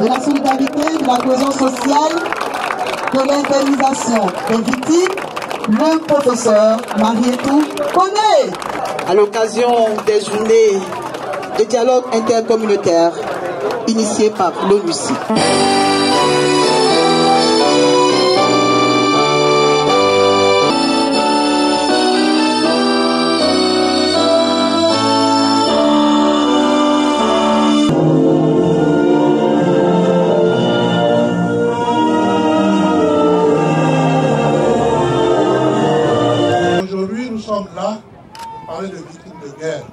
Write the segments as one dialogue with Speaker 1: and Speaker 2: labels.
Speaker 1: De la solidarité, de la cohésion sociale, de l'indemnisation des victimes, le professeur Marietou Koné.
Speaker 2: À l'occasion des journées de dialogue intercommunautaire initiées par l'ONUCI.
Speaker 3: Là, parler de victimes de guerre.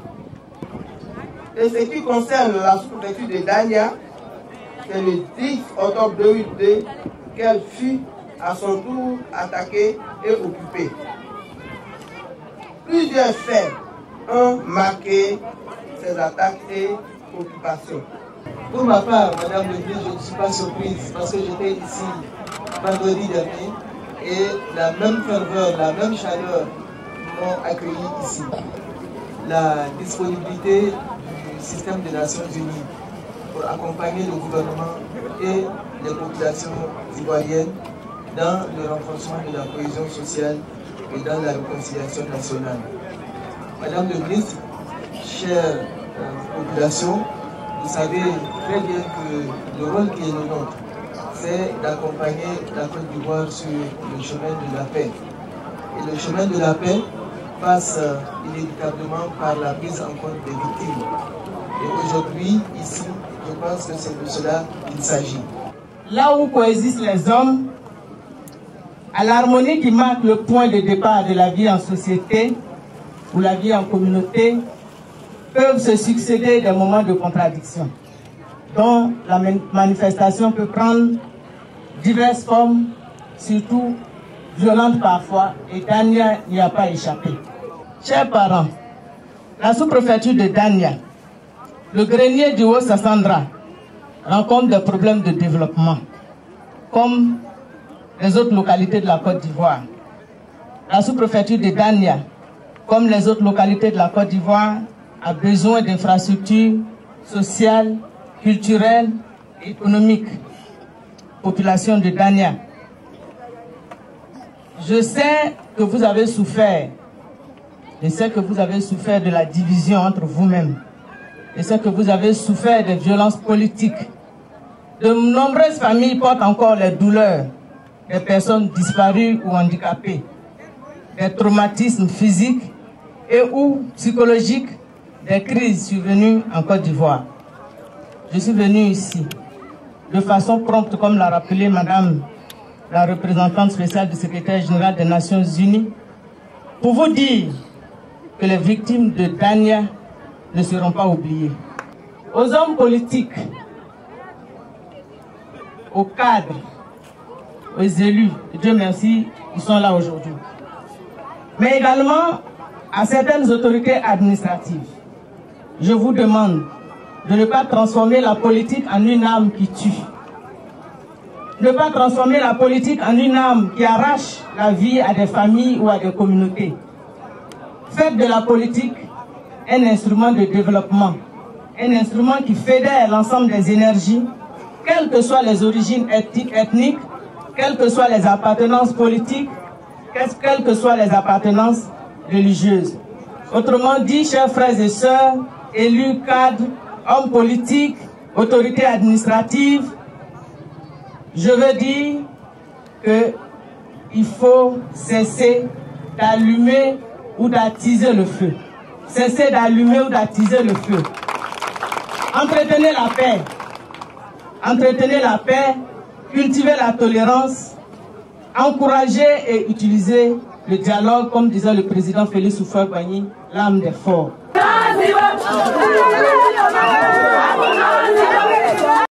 Speaker 4: Et ce qui concerne la sous-préfecture de Dania, c'est le 10 octobre 2002 qu'elle fut à son tour attaquée et occupée. Plusieurs faits ont marqué ces attaques et occupations.
Speaker 5: Pour ma part, Madame le ministre, je ne suis pas surprise parce que j'étais ici vendredi dernier et la même ferveur, la même chaleur accueilli ici. La disponibilité du système des Nations Unies pour accompagner le gouvernement et les populations ivoiriennes dans le renforcement de la cohésion sociale et dans la réconciliation nationale. Madame le ministre, chère population, vous savez très bien que le rôle qui est le nôtre, c'est d'accompagner la Côte d'Ivoire sur le chemin de la paix. Et le chemin de la paix passe inévitablement par la prise en compte des victimes. Et aujourd'hui, ici, je pense que c'est de cela qu'il s'agit.
Speaker 6: Là où coexistent les hommes, à l'harmonie qui marque le point de départ de la vie en société ou la vie en communauté, peuvent se succéder des moments de contradiction, dont la manifestation peut prendre diverses formes, surtout violentes parfois, et Dania n'y a pas échappé. Chers parents, la sous-préfecture de Dania, le grenier du Haut-Sassandra rencontre des problèmes de développement, comme les autres localités de la Côte d'Ivoire. La sous-préfecture de Dania, comme les autres localités de la Côte d'Ivoire, a besoin d'infrastructures sociales, culturelles et économiques. Population de Dania, je sais que vous avez souffert. Je sais que vous avez souffert de la division entre vous-mêmes. Je sais que vous avez souffert des violences politiques. De nombreuses familles portent encore les douleurs des personnes disparues ou handicapées, des traumatismes physiques et ou psychologiques, des crises survenues en Côte d'Ivoire. Je suis venu ici de façon prompte, comme l'a rappelé Madame la représentante spéciale du secrétaire général des Nations Unies, pour vous dire que les victimes de Dania ne seront pas oubliées. Aux hommes politiques, aux cadres, aux élus, Dieu merci, ils sont là aujourd'hui. Mais également à certaines autorités administratives, je vous demande de ne pas transformer la politique en une arme qui tue. Ne pas transformer la politique en une arme qui arrache la vie à des familles ou à des communautés. Faites de la politique un instrument de développement, un instrument qui fédère l'ensemble des énergies, quelles que soient les origines ethniques, quelles que soient les appartenances politiques, quelles que soient les appartenances religieuses. Autrement dit, chers frères et sœurs, élus, cadres, hommes politiques, autorités administratives, je veux dire qu'il faut cesser d'allumer ou d'attiser le feu. Cesser d'allumer ou d'attiser le feu. Entretenez la paix. Entretenez la paix, cultivez la tolérance, encouragez et utilisez le dialogue, comme disait le président Félix Houphouët-Boigny, l'âme des forts.